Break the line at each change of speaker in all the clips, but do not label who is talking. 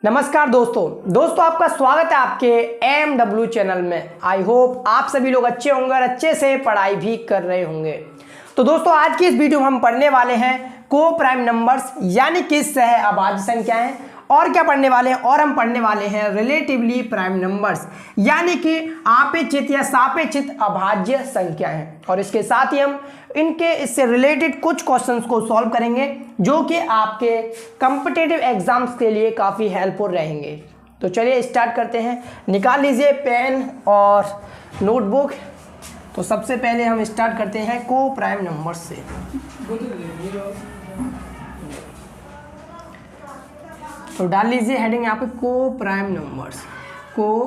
नमस्कार दोस्तों आपका स्वागत है आपके MW चैनल में। आई होप आप सभी लोग अच्छे होंगे और अच्छे से पढ़ाई भी कर रहे होंगे। तो दोस्तों आज की इस वीडियो में हम पढ़ने वाले हैं को प्राइम नंबर्स यानी कि सह अभाज्य संख्याएं, और क्या पढ़ने वाले हैं, और हम पढ़ने वाले हैं रिलेटिवली प्राइम नंबर्स यानी कि आपेक्षित या सापेक्षित अभाज्य संख्याएं। और इसके साथ ही हम इनके इससे रिलेटेड कुछ क्वेश्चंस को सॉल्व करेंगे जो कि आपके कॉम्पिटिटिव एग्जाम्स के लिए काफ़ी हेल्पफुल रहेंगे। तो चलिए स्टार्ट करते हैं। निकाल लीजिए पेन और नोटबुक। तो सबसे पहले हम स्टार्ट करते हैं को प्राइम नंबर्स से। तो डाल लीजिए हेडिंग यहाँ पे को प्राइम नंबर्स, को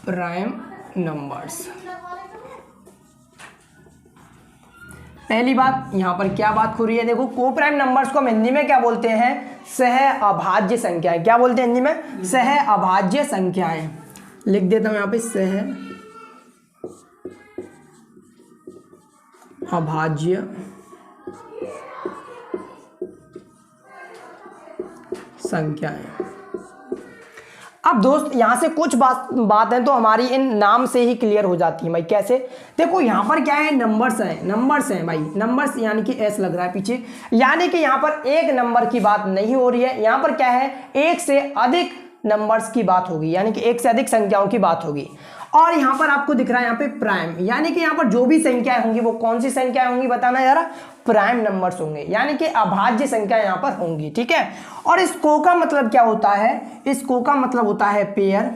प्राइम नंबर्स। पहली बात यहाँ पर क्या बात हो रही है, देखो को प्राइम नंबर्स को हम हिंदी में क्या बोलते हैं, सह अभाज्य संख्याएं। क्या बोलते हैं हिंदी में, सह अभाज्य संख्याएं। लिख देता हूँ यहाँ पे सह अभाज्य संख्याएं। अब दोस्त यहाँ से कुछ बात है तो हमारी इन नाम से ही क्लियर हो जाती है भाई। कैसे, देखो यहाँ पर क्या है, नंबर्स हैं भाई। नंबर्स यानी कि एस लग रहा है पीछे, यानी कि यहाँ पर एक नंबर की बात नहीं हो रही है। यहाँ पर क्या है, एक से अधिक नंबर्स की बात होगी, यानी कि एक से अधिक संख्याओं की बात होगी। और यहाँ पर आपको दिख रहा है यहाँ पे प्राइम, यानी कि यहाँ पर जो भी संख्याएं होंगी वो कौन सी संख्याएं होंगी बताना जरा, प्राइम नंबर्स होंगे, यानी कि अभाज्य संख्या यहाँ पर होंगी। ठीक है। और इस को का मतलब क्या होता है, इस को का मतलब होता है पेयर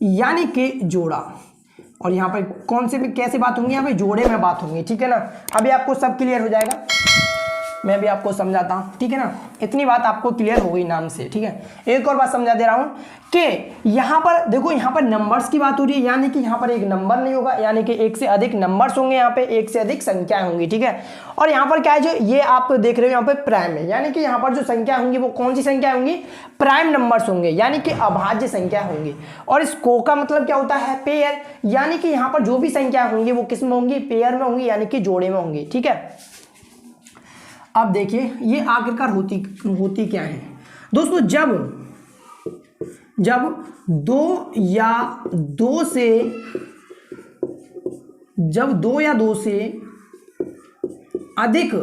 यानी कि जोड़ा। और यहाँ पर कौन से भी कैसे बात होंगी, यहाँ पे जोड़े में बात होंगी। ठीक है ना, अभी आपको सब क्लियर हो जाएगा, मैं भी आपको समझाता हूँ। ठीक है ना, इतनी बात आपको क्लियर हो गई नाम से। ठीक है, एक और बात समझा दे रहा हूँ कि यहाँ पर देखो, यहाँ पर नंबर्स की बात हो रही है, यानी कि यहाँ पर एक नंबर नहीं होगा, यानी कि एक से अधिक नंबर्स होंगे, यहाँ पे एक से अधिक संख्याएं होंगी। ठीक है। और यहाँ पर क्या है, जो ये आप देख रहे हो यहाँ पे प्राइम है, यानी कि यहाँ पर जो संख्या होंगी वो कौन सी संख्या होंगी, प्राइम नंबर्स होंगे, यानी कि अभाज्य संख्या होंगी। और इस को का मतलब क्या होता है, पेयर, यानी कि यहाँ पर जो भी संख्या होंगी वो किस में होंगी, पेयर में होंगी, यानी कि जोड़े में होंगी। ठीक है। अब देखिए ये आखिरकार होती क्या है दोस्तों, जब दो या दो से अधिक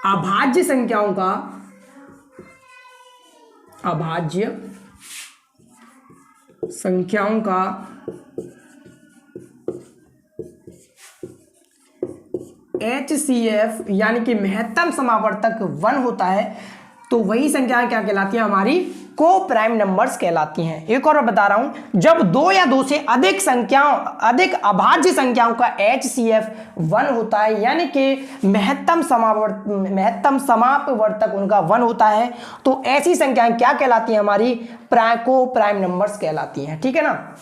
अभाज्य संख्याओं का HCF यानी कि महत्तम समावर्तक 1 होता है, तो वही संख्याएं क्या कहलाती हैं, हमारी को प्राइम नंबर्स कहलाती हैं। एक और बता रहा हूं, जब दो या दो से अधिक अभाज्य संख्याओं का HCF 1 होता है, यानी कि महत्तम समापवर्तक उनका 1 होता है, तो ऐसी संख्याएं क्या कहलाती हैं, हमारी को प्राइम नंबर्स कहलाती हैं। ठीक है ना।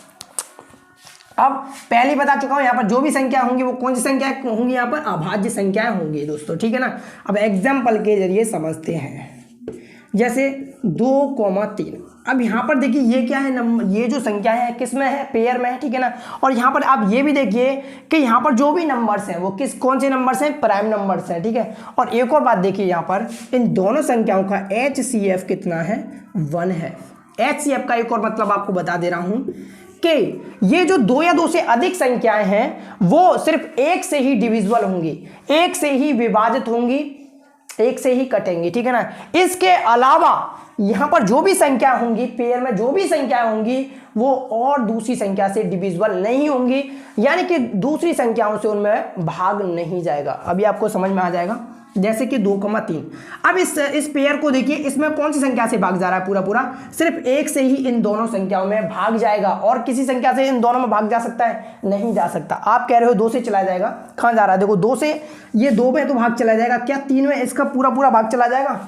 अब पहले बता चुका हूं, यहाँ पर जो भी संख्या होंगी वो कौन सी संख्या होंगी, यहाँ पर अभाज्य संख्याएं होंगी दोस्तों। ठीक है ना। अब एग्जाम्पल के जरिए समझते हैं, जैसे 2,3। अब यहाँ पर देखिए ये क्या है, नंबर, ये जो संख्या है किस में है, पेयर में है। ठीक है ना। और यहाँ पर आप ये भी देखिए कि यहाँ पर जो भी नंबर्स हैं वो कौन से नंबर्स हैं, प्राइम नंबर्स हैं। ठीक है। और एक और बात देखिए, यहाँ पर इन दोनों संख्याओं का HCF कितना है, 1 है। HCF का एक और मतलब आपको बता दे रहा हूं कि ये जो दो या दो से अधिक संख्याएं हैं वो सिर्फ एक से ही डिविजिबल होंगी, एक से ही विभाजित होंगी, एक से ही कटेंगी। ठीक है ना। इसके अलावा यहां पर जो भी संख्या होंगी, पेयर में जो भी संख्या होंगी वो और दूसरी संख्या से डिविजिबल नहीं होंगी, यानी कि दूसरी संख्याओं से उनमें भाग नहीं जाएगा। अभी आपको समझ में आ जाएगा। जैसे कि 2,3। अब इस पेयर को देखिए, इसमें कौन सी संख्या से भाग जा रहा है, पूरा सिर्फ एक से ही इन दोनों संख्याओं में भाग जाएगा, और किसी संख्या से इन दोनों में भाग जा सकता है, नहीं जा सकता। आप कह रहे हो 2 से चला जाएगा, कहाँ जा रहा है, देखो 2 से, ये 2 में तो भाग चला जाएगा, क्या 3 में इसका पूरा भाग चला जाएगा,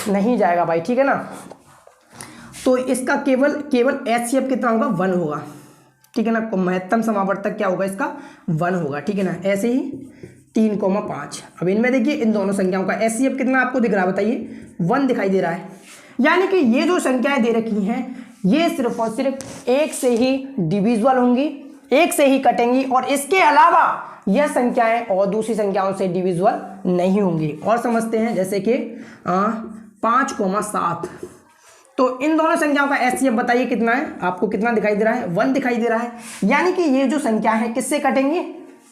नहीं जाएगा भाई। ठीक है ना। तो इसका केवल HCF कितना होगा, 1 होगा। ठीक है ना। महत्तम समावर्तक क्या होगा, इसका 1 होगा। ठीक है ना। ऐसे ही 3,5। अब इनमें देखिए इन दोनों संख्याओं का HCF कितना आपको दिख रहा है, बताइए, 1 दिखाई दे रहा है। यानी कि ये जो संख्याएं दे रखी हैं ये सिर्फ और सिर्फ एक से ही डिविजिबल होंगी, एक से ही कटेंगी, और इसके अलावा यह संख्याएं और दूसरी संख्याओं से डिविजिबल नहीं होंगी। और समझते हैं, जैसे कि 5,7, तो इन दोनों संख्याओं का एचसीएफ बताइए कितना है, आपको कितना दिखाई दे रहा है, 1 दिखाई दे रहा है। यानी कि ये जो संख्या है किससे कटेंगे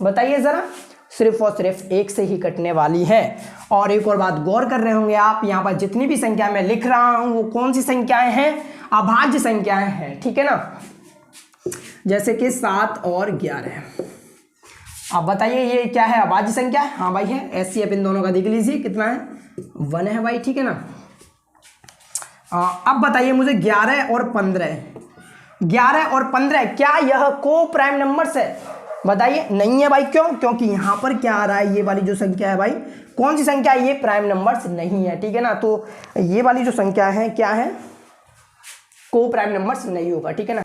बताइए जरा, सिर्फ और सिर्फ 1 से ही कटने वाली है। और एक और बात गौर कर रहे होंगे आप, यहाँ पर जितनी भी संख्या मैं लिख रहा हूँ वो कौन सी संख्याएं हैं, अभाज्य संख्याएं हैं, ठीक है ना। जैसे कि 7 और 11, अब बताइए ये क्या है, अभाज्य संख्या है, हाँ भाई है। एचसीएफ इन दोनों का देख लीजिए कितना है, 1 है भाई, ठीक है ना। अब बताइए मुझे 11 और 15, 11 और 15 क्या यह को प्राइम नंबर्स है, बताइए नहीं है भाई। क्यों, क्योंकि यहां पर क्या आ रहा है, ये वाली जो संख्या है भाई, कौन सी संख्या है, ये प्राइम नंबर्स नहीं है, ठीक है ना। तो ये वाली जो संख्या है क्या है, को प्राइम नंबर्स नहीं होगा, ठीक है ना।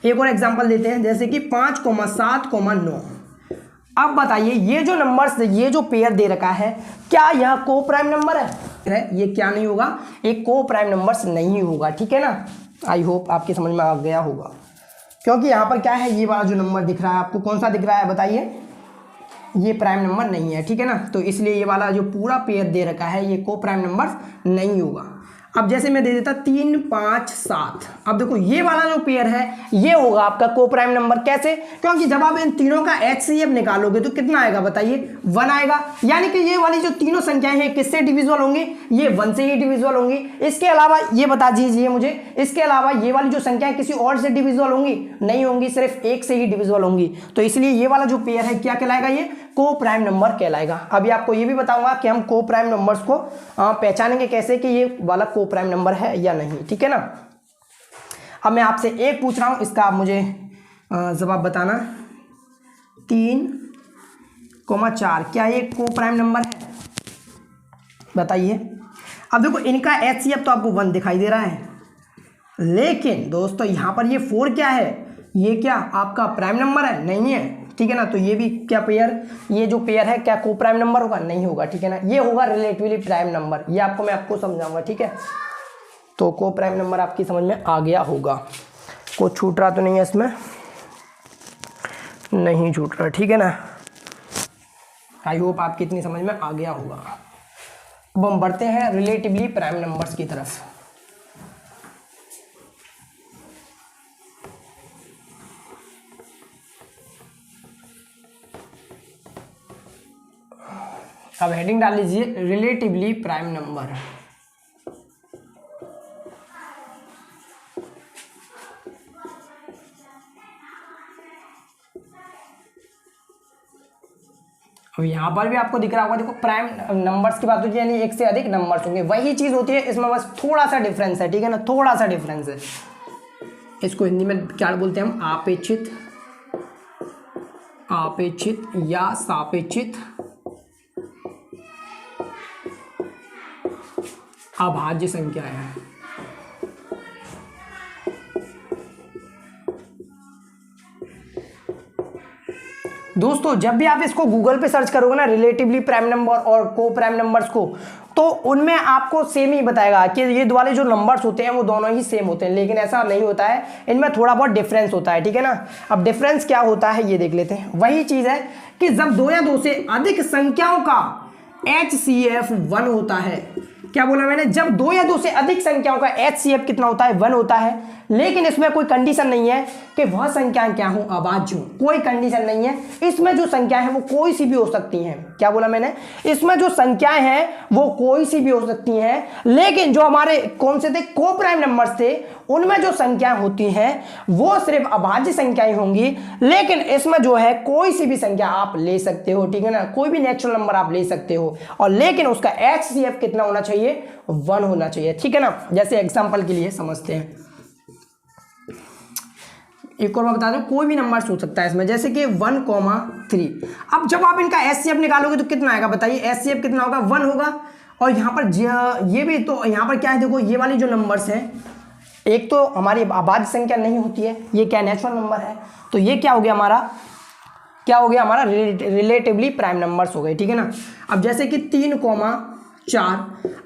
एक और एग्जांपल देते हैं, जैसे कि 5,7,9। अब बताइए ये जो नंबर्स, ये जो पेयर दे रखा है, क्या यह को प्राइम नंबर है, ये क्या नहीं होगा, एक को प्राइम नंबर्स नहीं होगा, ठीक है ना। आई होप आपकी समझ में आ गया होगा, क्योंकि यहाँ पर क्या है, ये वाला जो नंबर दिख रहा है आपको, कौन सा दिख रहा है बताइए, ये प्राइम नंबर नहीं है, ठीक है ना। तो इसलिए ये वाला जो पूरा पेयर दे रखा है ये को प्राइम नंबर नहीं होगा। अब जैसे मैं दे देता 3, 5, 7, अब देखो ये वाला जो पेयर है ये होगा आपका को प्राइम नंबर। कैसे, क्योंकि जब आप इन तीनों का एचसीएफ निकालोगे तो कितना आएगा बताइए, 1 आएगा। यानी कि ये वाली जो तीनों संख्याएं हैं किससे डिविजिबल होंगी, ये 1 से ही डिविजिबल होंगी। इसके अलावा ये बता दीजिए मुझे, इसके अलावा ये वाली जो संख्याएं किसी और से डिविजिबल होंगी नहीं होंगी, सिर्फ 1 से ही डिविजिबल होंगी। तो इसलिए ये वाला जो पेयर है क्या कहलाएगा, ये को प्राइम नंबर कहलाएगा। अभी आपको ये भी बताऊंगा कि हम को प्राइम नंबर्स को पहचानेंगे कैसे कि ये वाला को प्राइम नंबर है या नहीं, ठीक है ना। अब मैं आपसे एक पूछ रहा हूं, इसका आप मुझे जवाब बताना, 3,4 क्या ये को प्राइम नंबर है, बताइए। अब देखो इनका एचसीएफ तो आपको 1 दिखाई दे रहा है, लेकिन दोस्तों यहां पर ये 4 क्या है, ये क्या आपका प्राइम नंबर है, नहीं है, ठीक है ना। तो ये भी क्या पेयर, ये जो पेयर है क्या को प्राइम नंबर होगा, नहीं होगा, ठीक है ना। ये होगा रिलेटिवली प्राइम नंबर, ये मैं आपको समझाऊंगा, ठीक है। तो को प्राइम नंबर आपकी समझ में आ गया होगा, कुछ छूट रहा तो नहीं है इसमें, नहीं छूट रहा, ठीक है ना। आई होप आपकी इतनी समझ में आ गया होगा। अब हम बढ़ते हैं रिलेटिवली प्राइम नंबर्स की तरफ। अब हेडिंग डाल लीजिए रिलेटिवली प्राइम नंबर। अब यहाँ पर भी आपको दिख रहा होगा, देखो प्राइम नंबर्स की बात होती है, यानी 1 से अधिक नंबर्स होंगे, वही चीज होती है, इसमें बस थोड़ा सा डिफरेंस है, ठीक है ना, थोड़ा सा डिफरेंस है। इसको हिंदी में क्या बोलते हैं हम, आपेक्षित, आपेक्षित या सापेक्षित अभाज्य संख्या है। दोस्तों जब भी आप इसको गूगल पे सर्च करोगे ना, रिलेटिवली प्राइम नंबर और को प्राइम नंबर्स को, तो उनमें आपको सेम ही बताएगा कि ये वाले जो नंबर्स होते हैं वो दोनों ही सेम होते हैं, लेकिन ऐसा नहीं होता है, इनमें थोड़ा बहुत डिफरेंस होता है, ठीक है ना। अब डिफरेंस क्या होता है ये देख लेते हैं। वही चीज है कि जब 2 या 2 से अधिक संख्याओं का HCF 1 होता है, क्या बोला मैंने, जब 2 या 2 से अधिक संख्याओं का HCF कितना होता है, 1 होता है, लेकिन इसमें कोई कंडीशन नहीं है कि वह संख्याएं क्या हो, अभाज्य हो, कोई कंडीशन नहीं है। इसमें जो संख्याएं हैं वो कोई सी भी हो सकती हैं, क्या बोला मैंने, इसमें जो संख्याएं हैं वो कोई सी भी हो सकती हैं, लेकिन जो हमारे कौन से थे, को प्राइम नंबर्स थे, उनमें जो संख्याएं होती हैं वो सिर्फ अभाज्य संख्याएं होंगी, लेकिन इसमें जो है कोई सी भी संख्या आप ले सकते हो, ठीक है ना, कोई भी नेचुरल नंबर आप ले सकते हो, और लेकिन उसका HCF कितना होना चाहिए, 1 होना चाहिए, ठीक है ना। जैसे एग्जांपल के लिए समझते हैं, एक और बात बता दूं, कोई भी नंबर हो सकता है इसमें, जैसे कि 1,3। अब जब आप इनका HCF निकालोगे तो कितना आएगा बताइए, HCF कितना होगा, 1 होगा। और यहाँ पर ये भी, तो यहाँ पर क्या है, देखो ये वाली जो नंबर्स हैं, एक तो हमारी अभाज्य संख्या नहीं होती है, ये क्या नेचुरल नंबर है, तो ये क्या हो गया हमारा, क्या हो गया हमारा रिलेटिवली प्राइम नंबर्स हो गए, ठीक है ना। अब जैसे कि 3,14 4।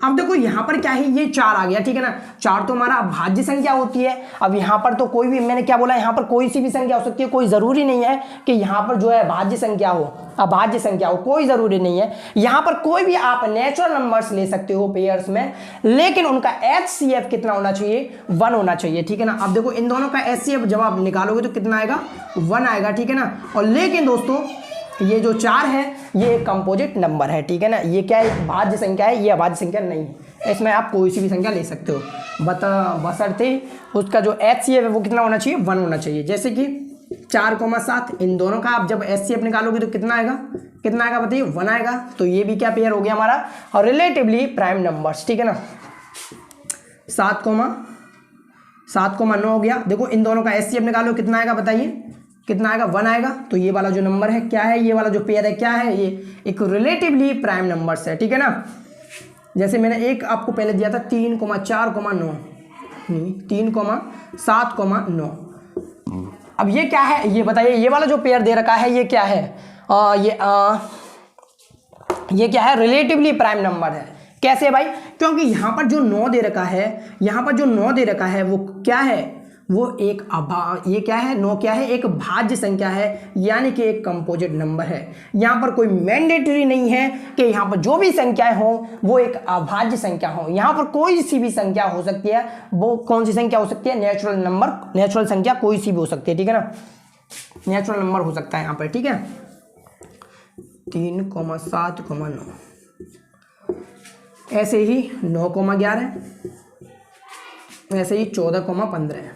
अब देखो यहाँ पर क्या है, ये 4 आ गया, ठीक है ना। 4 तो हमारा अभाज्य संख्या होती है। अब यहाँ पर तो कोई भी, मैंने क्या बोला, यहाँ पर कोई सी भी संख्या हो सकती है, कोई ज़रूरी नहीं है कि यहाँ पर जो है भाज्य संख्या हो, अभाज्य संख्या हो, कोई ज़रूरी नहीं है। यहाँ पर कोई भी आप नेचुरल नंबर्स ले सकते हो पेयर्स में, लेकिन उनका HCF कितना होना चाहिए, 1 होना चाहिए, ठीक है ना। अब देखो इन दोनों का HCF जब आप निकालोगे तो कितना आएगा, 1 आएगा, ठीक है ना। और लेकिन दोस्तों ये जो 4 है ये एक कंपोजिट नंबर है, ठीक है ना। ये क्या है, भाज्य संख्या है, ये अभाज्य संख्या नहीं है। इसमें आप कोई सी भी संख्या ले सकते हो, बशर्ते उसका जो HCF है वो कितना होना चाहिए, 1 होना चाहिए। जैसे कि 4,7 इन दोनों का आप जब HCF निकालोगे तो कितना आएगा, कितना आएगा बताइए, 1 आएगा। तो ये भी क्या पेयर हो गया हमारा, और रिलेटिवली प्राइम नंबर्स, ठीक है ना। 7,9 हो गया। देखो इन दोनों का HCF निकालो, कितना आएगा बताइए, कितना आएगा, 1 आएगा। तो ये वाला जो नंबर है क्या है, ये वाला जो पेयर है क्या है, ये एक रिलेटिवली प्राइम नंबर्स है, ठीक है ना। जैसे मैंने एक आपको पहले दिया था 3,4,9, 3,7,9। अब ये क्या है, ये बताइए, ये वाला जो पेयर दे रखा है ये क्या है, ये क्या है, रिलेटिवली प्राइम नंबर है। कैसे भाई, क्योंकि यहाँ पर जो 9 दे रखा है, यहाँ पर जो 9 दे रखा है वो क्या है, वो एक ये क्या है, 9 क्या है, एक भाज्य संख्या है, यानी कि एक कंपोजिट नंबर है। यहाँ पर कोई मैंडेटरी नहीं है कि यहाँ पर जो भी संख्याएं हो वो एक अभाज्य संख्या हो। यहाँ पर कोई सी भी संख्या हो सकती है। वो कौन सी संख्या हो सकती है, नेचुरल नंबर, नेचुरल संख्या कोई सी भी हो सकती है, ठीक है ना। नेचुरल नंबर हो सकता है यहाँ पर, ठीक है। 3,7,9, ऐसे ही 9,11, ऐसे ही 14,15।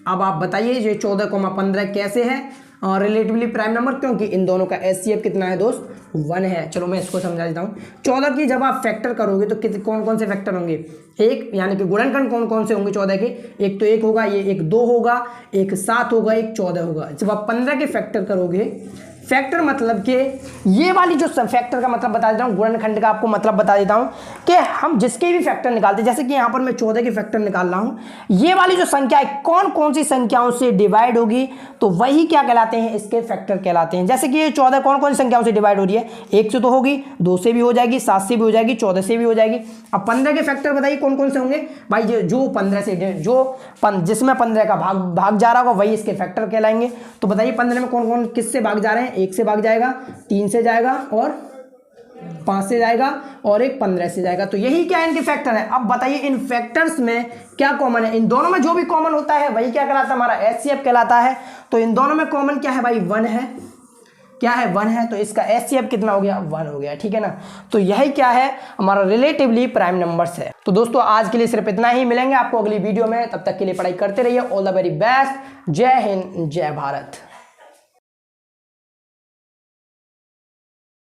अब आप बताइए ये 14,15 कैसे है रिलेटिवली प्राइम नंबर, क्योंकि इन दोनों का HCF कितना है दोस्त, 1 है। चलो मैं इसको समझा देता हूँ। 14 की जब आप फैक्टर करोगे तो कौन कौन से फैक्टर होंगे, एक यानी कि गुणनखंड कौन कौन से होंगे 14 के, एक तो 1 होगा, ये एक 2 होगा, एक 7 होगा, एक 14 होगा। जब आप 15 के फैक्टर करोगे, फैक्टर मतलब कि ये वाली जो फैक्टर का मतलब बता देता हूँ, गुणनखंड का आपको मतलब बता देता हूँ कि हम जिसके भी फैक्टर निकालते हैं, जैसे कि यहाँ पर मैं 14 के फैक्टर निकाल रहा हूँ, ये वाली जो संख्या है कौन कौन सी संख्याओं से डिवाइड होगी, तो वही क्या कहलाते हैं, इसके फैक्टर कहलाते हैं। जैसे कि ये 14 कौन कौन सी संख्याओं से डिवाइड हो रही है, 1 से तो होगी, 2 से भी हो जाएगी, 7 से भी हो जाएगी, 14 से भी हो जाएगी। अब 15 के फैक्टर बताइए कौन कौन से होंगे भाई, जो 15 से जिसमें 15 का भाग जा रहा होगा वही इसके फैक्टर कहलाएंगे। तो बताइए 15 में कौन कौन किससे भाग जा रहे हैं, 1 से भाग जाएगा, 3 से जाएगा, और 5 से जाएगा, और एक 15 से जाएगा। तो यही क्या इनके फैक्टर है। अब बताइए इन फैक्टर्स में क्या कॉमन है, इन दोनों में जो भी कॉमन होता है वही क्या कहलाता है, हमारा HCF कहलाता है। तो इन दोनों में कॉमन क्या है भाई, 1 है, क्या है, 1 है। तो इसका HCF कितना हो गया, 1 हो गया, ठीक है ना। तो यही क्या है, हमारा रिलेटिवली प्राइम नंबर्स है। तो दोस्तों आज के लिए सिर्फ इतना ही, मिलेंगे आपको अगली वीडियो में, तब तक के लिए पढ़ाई करते रहिए। ऑल द वेरी बेस्ट, जय हिंद, जय भारत।